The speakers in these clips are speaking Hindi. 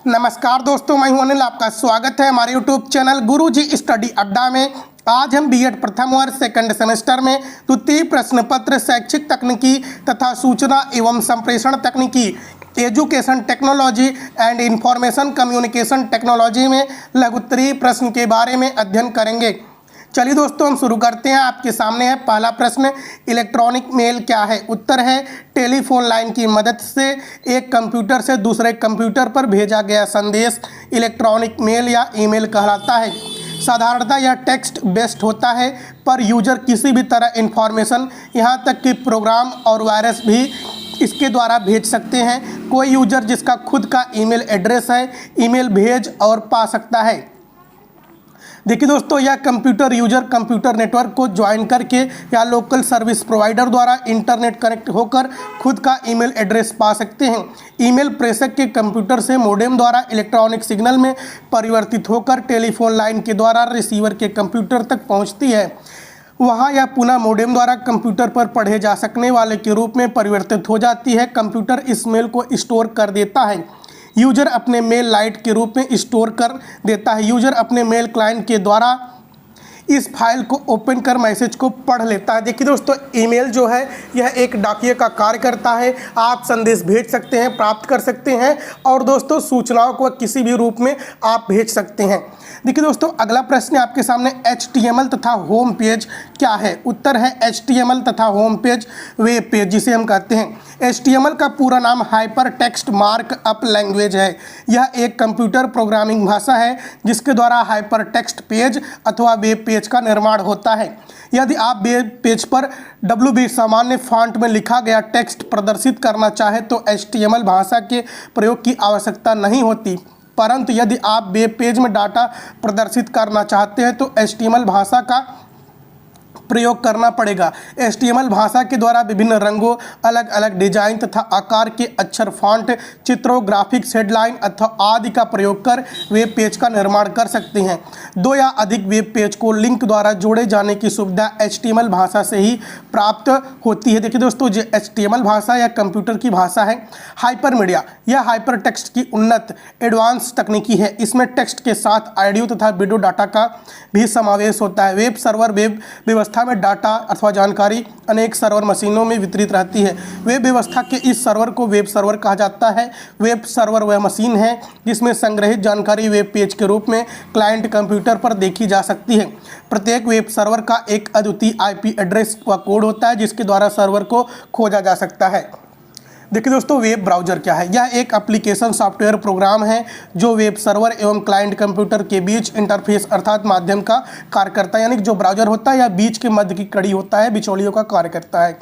नमस्कार दोस्तों, मैं हूं अनिल। आपका स्वागत है हमारे यूट्यूब चैनल गुरुजी स्टडी अड्डा में। आज हम बीएड प्रथम वर्ष सेकंड सेमेस्टर में द्वितीय प्रश्न पत्र शैक्षिक तकनीकी तथा सूचना एवं संप्रेषण तकनीकी education technology and information communication technology में लघुत्तरीय प्रश्न के बारे में अध्ययन करेंगे। चलिए दोस्तों, हम शुरू करते हैं। आपके सामने है पहला प्रश्न, इलेक्ट्रॉनिक मेल क्या है? उत्तर है टेलीफोन लाइन की मदद से एक कंप्यूटर से दूसरे कंप्यूटर पर भेजा गया संदेश इलेक्ट्रॉनिक मेल या ईमेल कहलाता है। साधारणतः यह टेक्स्ट बेस्ड होता है, पर यूजर किसी भी तरह इंफॉर्मेशन, यहाँ तक कि प्रोग्राम और वायरस भी इसके द्वारा भेज सकते हैं। कोई यूजर जिसका खुद का ईमेल एड्रेस है, ईमेल भेज और पा सकता है। देखिए दोस्तों, यह कंप्यूटर यूजर कंप्यूटर नेटवर्क को ज्वाइन करके या लोकल सर्विस प्रोवाइडर द्वारा इंटरनेट कनेक्ट होकर खुद का ईमेल एड्रेस पा सकते हैं। ईमेल प्रेषक के कंप्यूटर से मोडेम द्वारा इलेक्ट्रॉनिक सिग्नल में परिवर्तित होकर टेलीफोन लाइन के द्वारा रिसीवर के कंप्यूटर तक पहुंचती है। वहां यह पुनः मोडेम द्वारा कंप्यूटर पर पढ़े जा सकने वाले के रूप में परिवर्तित हो जाती है। कंप्यूटर इस मेल को स्टोर कर देता है। यूजर अपने मेल लाइट के रूप में स्टोर कर देता है। यूजर अपने मेल क्लाइंट के द्वारा इस फाइल को ओपन कर मैसेज को पढ़ लेता है। देखिए दोस्तों, ईमेल जो है यह एक डाकिये का कार्य करता है। आप संदेश भेज सकते हैं, प्राप्त कर सकते हैं और दोस्तों सूचनाओं को किसी भी रूप में आप भेज सकते हैं। देखिए दोस्तों, अगला प्रश्न आपके सामने HTML तथा होम पेज क्या है? उत्तर है HTML तथा होम पेज वेब पेज जिसे हम कहते हैं। HTML का पूरा नाम हाइपर टेक्स्ट मार्कअप लैंग्वेज है। यह एक कंप्यूटर प्रोग्रामिंग भाषा है जिसके द्वारा हाइपर टेक्स्ट पेज अथवा वेब पेज का निर्माण होता है। यदि आप वेब पेज पर WB सामान्य फॉन्ट में लिखा गया टेक्स्ट प्रदर्शित करना चाहे तो HTML भाषा के प्रयोग की आवश्यकता नहीं होती, परंतु यदि आप वेब पेज में डाटा प्रदर्शित करना चाहते हैं तो HTML भाषा का प्रयोग करना पड़ेगा। HTML भाषा के द्वारा विभिन्न रंगों, अलग अलग डिजाइन तथा आकार के अक्षर, फॉन्ट, चित्रों, ग्राफिक्स, हेडलाइन अथवा आदि का प्रयोग कर वेब पेज का निर्माण कर सकते हैं। दो या अधिक वेब पेज को लिंक द्वारा जोड़े जाने की सुविधा HTML भाषा से ही प्राप्त होती है। देखिए दोस्तों, जो HTML भाषा या कंप्यूटर की भाषा है। हाइपर मीडिया यह हाइपर टेक्स्ट की उन्नत एडवांस तकनीकी है। इसमें टेक्स्ट के साथ ऑडियो तथा वीडियो डाटा का भी समावेश होता है। वेब सर्वर वेब व्यवस्था में डाटा अथवा जानकारी अनेक सर्वर मशीनों में वितरित रहती है। वेब व्यवस्था के इस सर्वर को वेब सर्वर कहा जाता है। वेब सर्वर वह मशीन है जिसमें संग्रहित जानकारी वेब पेज के रूप में क्लाइंट कंप्यूटर पर देखी जा सकती है। प्रत्येक वेब सर्वर का एक अद्वितीय IP एड्रेस व कोड होता है जिसके द्वारा सर्वर को खोजा जा सकता है। देखिए दोस्तों, वेब ब्राउज़र क्या है? यह एक एप्लीकेशन सॉफ्टवेयर प्रोग्राम है जो वेब सर्वर एवं क्लाइंट कंप्यूटर के बीच इंटरफेस अर्थात माध्यम का कार्य करता है। यानी कि जो ब्राउज़र होता है या बीच के मध्य की कड़ी होता है, बिचौलियों का कार्य करता है।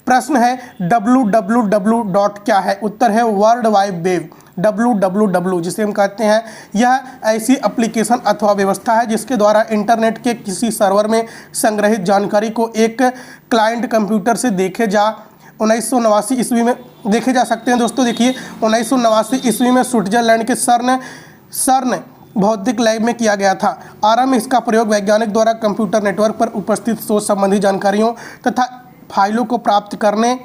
प्रश्न है www. क्या है? उत्तर है वर्ल्ड वाइड वेब। www जिसे हम कहते हैं, यह ऐसी एप्लीकेशन अथवा व्यवस्था है जिसके द्वारा इंटरनेट के किसी सर्वर में संग्रहित जानकारी को एक क्लाइंट कंप्यूटर से 1989 ईस्वी में देखे जा सकते हैं। दोस्तों देखिए, 1989 ईस्वी में स्विट्जरलैंड के सर्न भौतिक लैब में किया गया था। आरंभ में इसका प्रयोग वैज्ञानिक द्वारा कंप्यूटर नेटवर्क पर उपस्थित शोध संबंधी जानकारियों तथा फाइलों को प्राप्त करने,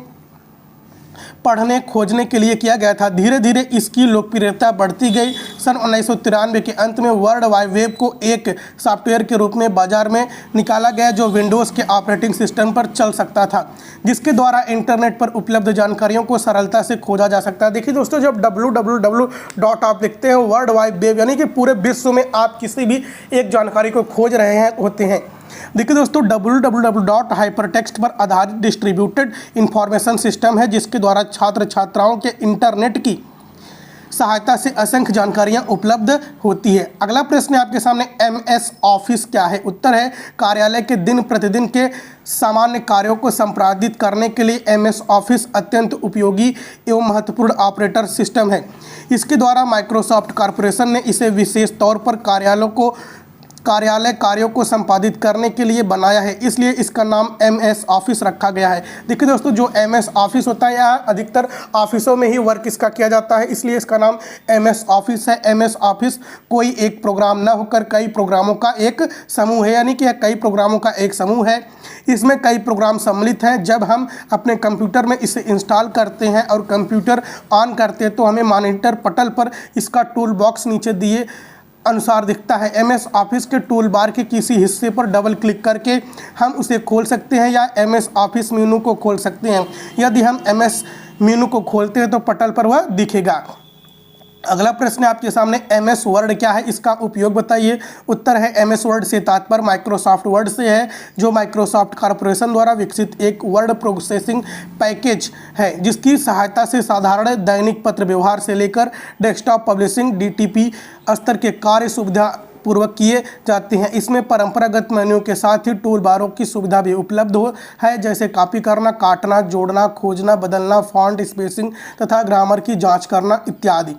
पढ़ने, खोजने के लिए किया गया था। धीरे धीरे इसकी लोकप्रियता बढ़ती गई। सन 1993 के अंत में वर्ल्ड वाइड वेब को एक सॉफ्टवेयर के रूप में बाजार में निकाला गया जो विंडोज़ के ऑपरेटिंग सिस्टम पर चल सकता था, जिसके द्वारा इंटरनेट पर उपलब्ध जानकारियों को सरलता से खोजा जा सकता है। देखिए दोस्तों, जब www. आप लिखते हैं वर्ल्ड वाइड वेब, यानी कि पूरे विश्व में आप किसी भी एक जानकारी को खोज रहे होते हैं। देखिए दोस्तों, www. हाइपरटेक्स्ट पर आधारित डिस्ट्रीब्यूटेड इंफॉर्मेशन सिस्टम है जिसके द्वारा छात्र छात्राओं के इंटरनेट की सहायता से असंख्य जानकारियां उपलब्ध होती है। अगला प्रश्न आपके सामने MS ऑफिस क्या है? उत्तर है कार्यालय के दिन प्रतिदिन के सामान्य कार्यों को संपादित करने के लिए MS ऑफिस अत्यंत उपयोगी एवं महत्वपूर्ण ऑपरेटर सिस्टम है। इसके द्वारा माइक्रोसॉफ्ट कॉरपोरेशन ने इसे विशेष तौर पर कार्यालयों को कार्यालय कार्यों को संपादित करने के लिए बनाया है, इसलिए इसका नाम MS ऑफिस रखा गया है। देखिए दोस्तों, जो MS ऑफिस होता है, यहाँ अधिकतर ऑफिसों में ही वर्क इसका किया जाता है, इसलिए इसका नाम MS ऑफिस है। MS ऑफिस कोई एक प्रोग्राम न होकर कई प्रोग्रामों का एक समूह है, यानी कि कई प्रोग्रामों का एक समूह है। इसमें कई प्रोग्राम सम्मिलित हैं। जब हम अपने कंप्यूटर में इसे इंस्टॉल करते हैं और कंप्यूटर ऑन करते हैं तो हमें मॉनिटर पटल पर इसका टूल बॉक्स नीचे दिए अनुसार दिखता है। MS ऑफिस के टूल बार के किसी हिस्से पर डबल क्लिक करके हम उसे खोल सकते हैं या MS ऑफिस मेनू को खोल सकते हैं। यदि हम MS मेनू को खोलते हैं तो पटल पर वह दिखेगा। अगला प्रश्न है आपके सामने, MS वर्ड क्या है, इसका उपयोग बताइए। उत्तर है MS वर्ड से तात्पर्य माइक्रोसॉफ्ट वर्ड से है, जो माइक्रोसॉफ्ट कॉरपोरेशन द्वारा विकसित एक वर्ड प्रोसेसिंग पैकेज है, जिसकी सहायता से साधारण दैनिक पत्र व्यवहार से लेकर डेस्कटॉप पब्लिशिंग DTP स्तर के कार्य सुविधा पूर्वक किए जाते हैं। इसमें परंपरागत मेन्यू के साथ ही टूल बारों की सुविधा भी उपलब्ध है, जैसे कॉपी करना, काटना, जोड़ना, खोजना, बदलना, फॉन्ट स्पेसिंग तथा ग्रामर की जांच करना इत्यादि।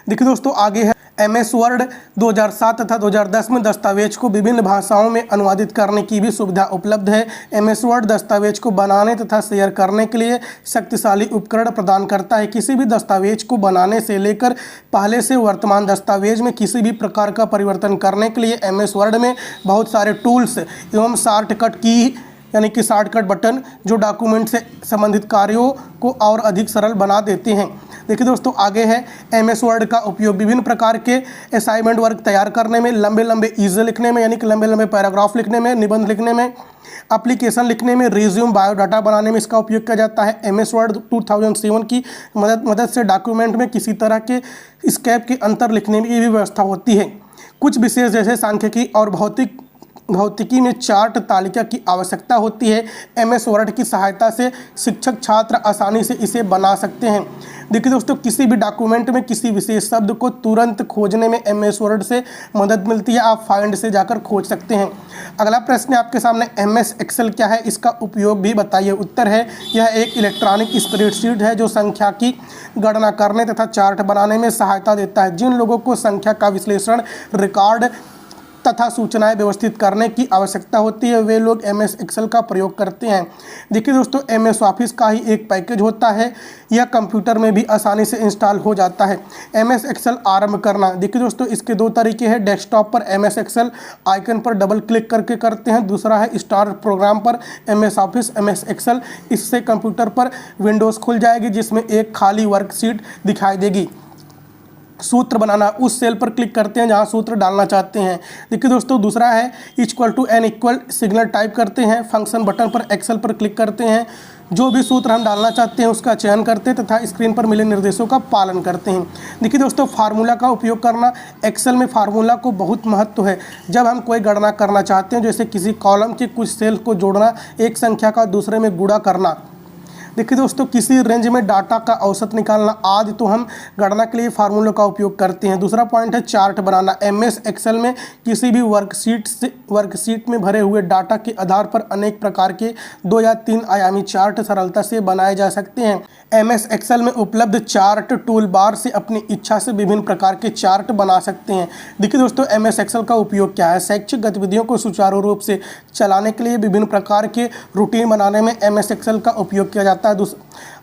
देखिए दोस्तों, आगे है MS वर्ड 2007 तथा 2010 में दस्तावेज को विभिन्न भाषाओं में अनुवादित करने की भी सुविधा उपलब्ध है। MS वर्ड दस्तावेज को बनाने तथा शेयर करने के लिए शक्तिशाली उपकरण प्रदान करता है। किसी भी दस्तावेज को बनाने से लेकर पहले से वर्तमान दस्तावेज में किसी भी प्रकार का परिवर्तन करने के लिए MS वर्ड में बहुत सारे टूल्स एवं शॉर्टकट की यानी कि शॉर्टकट बटन जो डॉक्यूमेंट से संबंधित कार्यों को और अधिक सरल बना देते हैं। देखिए दोस्तों, आगे है MS वर्ड का उपयोग विभिन्न प्रकार के असाइनमेंट वर्क तैयार करने में, लंबे लंबे ईज़े लिखने में यानी कि लंबे लंबे पैराग्राफ लिखने में, निबंध लिखने में, एप्लीकेशन लिखने में, रिज्यूम बायोडाटा बनाने में इसका उपयोग किया जाता है। MS वर्ड 2007 की मदद से डॉक्यूमेंट में किसी तरह के स्केप के अंतर लिखने की भी व्यवस्था होती है। कुछ विशेष जैसे सांख्यिकी और भौतिकी में चार्ट तालिका की आवश्यकता होती है। MS वर्ड की सहायता से शिक्षक छात्र आसानी से इसे बना सकते हैं। देखिए दोस्तों, किसी भी डॉक्यूमेंट में किसी विशेष शब्द को तुरंत खोजने में MS वर्ड से मदद मिलती है। आप फाइंड से जाकर खोज सकते हैं। अगला प्रश्न है आपके सामने, MS एक्सेल क्या है, इसका उपयोग भी बताइए। उत्तर है, यह एक इलेक्ट्रॉनिक स्प्रेडशीट है जो संख्या की गणना करने तथा चार्ट बनाने में सहायता देता है। जिन लोगों को संख्या का विश्लेषण, रिकॉर्ड तथा सूचनाएं व्यवस्थित करने की आवश्यकता होती है, वे लोग MS एक्सेल का प्रयोग करते हैं। देखिए दोस्तों, MS ऑफिस का ही एक पैकेज होता है, यह कंप्यूटर में भी आसानी से इंस्टॉल हो जाता है। MS एक्सेल आरंभ करना, देखिए दोस्तों, इसके दो तरीके हैं। डेस्कटॉप पर MS एक्सेल आइकन पर डबल क्लिक करके करते हैं। दूसरा है स्टार्ट प्रोग्राम पर MS ऑफिस MS एक्सेल, इससे कंप्यूटर पर विंडोज़ खुल जाएगी जिसमें एक खाली वर्कशीट दिखाई देगी। सूत्र बनाना, उस सेल पर क्लिक करते हैं जहां सूत्र डालना चाहते हैं। देखिए दोस्तों, दूसरा है equal to an equal signal type करते हैं। फंक्शन बटन पर एक्सेल पर क्लिक करते हैं, जो भी सूत्र हम डालना चाहते हैं उसका चयन करते हैं तथा स्क्रीन पर मिले निर्देशों का पालन करते हैं। देखिए दोस्तों, फार्मूला का उपयोग करना, एक्सेल में फार्मूला को बहुत महत्व है। जब हम कोई गणना करना चाहते हैं, जैसे किसी कॉलम के कुछ सेल को जोड़ना, एक संख्या का दूसरे में गुणा करना, देखिए दोस्तों, किसी रेंज में डाटा का औसत निकालना आदि, तो हम गणना के लिए फार्मूलों का उपयोग करते हैं। दूसरा पॉइंट है चार्ट बनाना। MS एक्सेल में किसी भी वर्कशीट में भरे हुए डाटा के आधार पर अनेक प्रकार के 2 या 3 आयामी चार्ट सरलता से बनाए जा सकते हैं। MS एक्सेल में उपलब्ध चार्ट टूल बार से अपनी इच्छा से विभिन्न प्रकार के चार्ट बना सकते हैं। देखिए दोस्तों, MS एक्सेल का उपयोग क्या है। शैक्षिक गतिविधियों को सुचारू रूप से चलाने के लिए विभिन्न प्रकार के रूटीन बनाने में MS एक्सेल का उपयोग किया जाता है।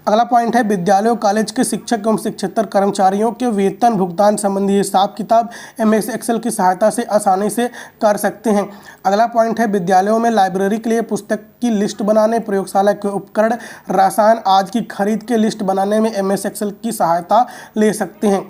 अगला पॉइंट है विद्यालयों कॉलेज के शिक्षक एवं शिक्षकेतर कर्मचारियों के वेतन भुगतान संबंधी हिसाब किताब MS एक्सेल की सहायता से आसानी से कर सकते हैं। अगला पॉइंट है विद्यालयों में लाइब्रेरी के लिए पुस्तक की लिस्ट बनाने, प्रयोगशाला के उपकरण, रसायन आदि की खरीद के लिस्ट बनाने में MS एक्सेल की सहायता ले सकते हैं।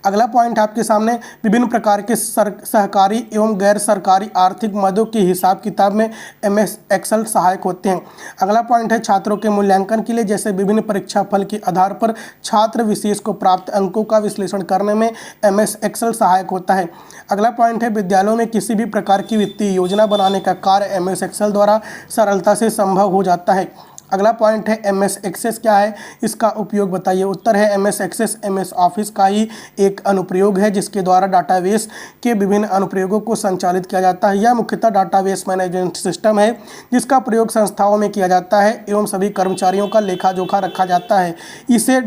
अगला पॉइंट आपके सामने विभिन्न प्रकार के सहकारी एवं गैर सरकारी आर्थिक मदों के हिसाब किताब में MS एक्सेल सहायक होते हैं। अगला पॉइंट है छात्रों के मूल्यांकन के लिए, जैसे विभिन्न परीक्षा फल के आधार पर छात्र विशेष को प्राप्त अंकों का विश्लेषण करने में MS एक्सेल सहायक होता है। अगला पॉइंट है विद्यालयों में किसी भी प्रकार की वित्तीय योजना बनाने का कार्य MS एक्सेल द्वारा सरलता से संभव हो जाता है। अगला पॉइंट है MS एक्सेस क्या है, इसका उपयोग बताइए। उत्तर है MS एक्सेस MS ऑफिस का ही एक अनुप्रयोग है जिसके द्वारा डाटाबेस के विभिन्न अनुप्रयोगों को संचालित किया जाता है। यह मुख्यतः डाटाबेस मैनेजमेंट सिस्टम है जिसका प्रयोग संस्थाओं में किया जाता है एवं सभी कर्मचारियों का लेखा जोखा रखा जाता है। इसे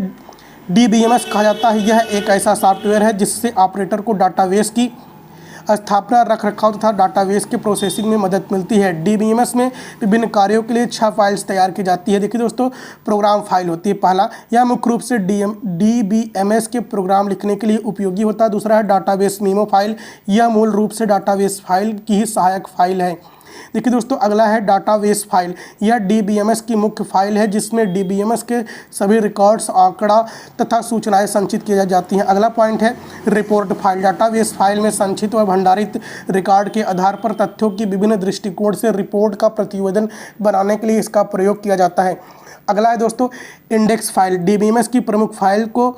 DBMS कहा जाता है। यह एक ऐसा सॉफ्टवेयर है जिससे ऑपरेटर को डाटाबेस की स्थापना, रख रखाव तथा डाटाबेस के प्रोसेसिंग में मदद मिलती है। DBMS में विभिन्न कार्यों के लिए 6 फाइल्स तैयार की जाती है। देखिए दोस्तों, प्रोग्राम फाइल होती है पहला, यह मुख्य रूप से DBMS के प्रोग्राम लिखने के लिए उपयोगी होता है। दूसरा है डाटाबेस मेमो फाइल, यह मूल रूप से डाटाबेस फाइल की ही सहायक फाइल है। देखिए दोस्तों, अगला है डाटाबेस फाइल, यह DBMS की मुख्य फाइल है जिसमें DBMS के सभी रिकॉर्ड्स, आंकड़ा तथा सूचनाएं संचित की जाती हैं। अगला पॉइंट है रिपोर्ट फाइल, डाटाबेस फाइल में संचित व भंडारित रिकॉर्ड के आधार पर तथ्यों की विभिन्न दृष्टिकोण से रिपोर्ट का प्रतिवेदन बनाने के लिए इसका प्रयोग किया जाता है। अगला है दोस्तों इंडेक्स फाइल, DBMS की प्रमुख फाइल को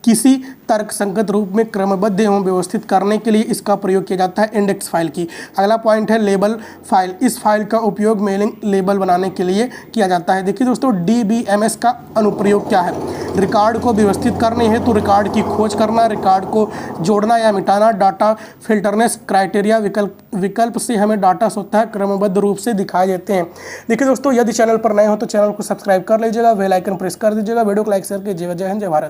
किसी तर्कसंगत रूप में क्रमबद्ध एवं व्यवस्थित करने के लिए इसका प्रयोग किया जाता है इंडेक्स फाइल की। अगला पॉइंट है लेबल फाइल, इस फाइल का उपयोग मेलिंग लेबल बनाने के लिए किया जाता है। देखिए दोस्तों, DBMS का अनुप्रयोग क्या है? रिकॉर्ड को व्यवस्थित करने हेतु रिकॉर्ड की खोज करना, रिकॉर्ड को जोड़ना या मिटाना, डाटा फिल्टरनेस क्राइटेरिया विकल्प से हमें डाटा स्वतः क्रमबद्ध रूप से दिखाई देते हैं। देखिए दोस्तों, यदि चैनल पर नए हो तो चैनल को सब्सक्राइब कर लीजिएगा, बेल आइकन प्रेस कर दीजिएगा, वीडियो को लाइक शेयर कीजिएगा। जय हिंद, जय भारत।